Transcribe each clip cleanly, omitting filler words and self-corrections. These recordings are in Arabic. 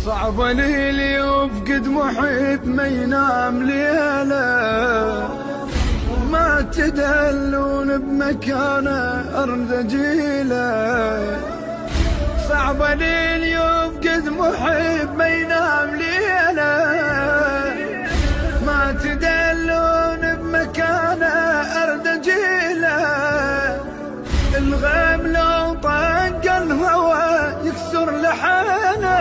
صعب ليلي وفقد محب ما ينام ليله، ما تدلون بمكانه أرض جيله. صعب ليلي وفقد محب ما ينام ليله، ما تدلون بمكانه أرض جيله. الغيم لو طق الهوى يكسر لحانه،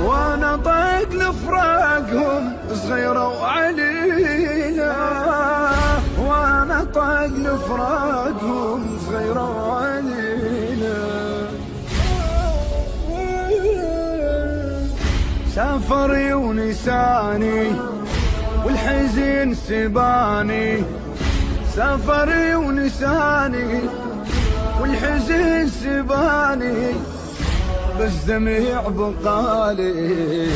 وانا طق لفراقهم صغيرة وعليلة، وانا طق لفراقهم صغيرة وعليلة. سافري ونساني والحزن سباني، سافري ونساني والحزن سباني، بس دمع بقالي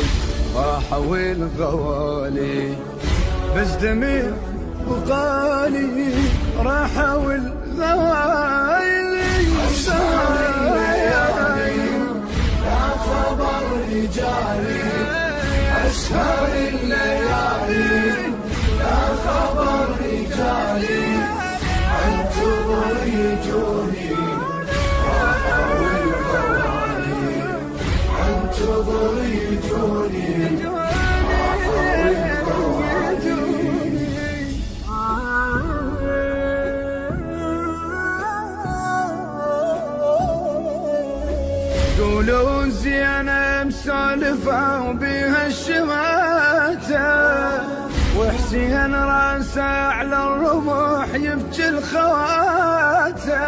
راح والغوالي، بس دمع بقالي راح والغوالي. أسهر الليالي لا خبر رجالي، أسهر الليالي لا خبر رجالي، انتظر يجوني راح والغوالي، انتظر يجوني راح والغوالي. يقولون زينة مسالفة وبيها الشماتة، وحسين راسه على الرمح يبكي الخواته.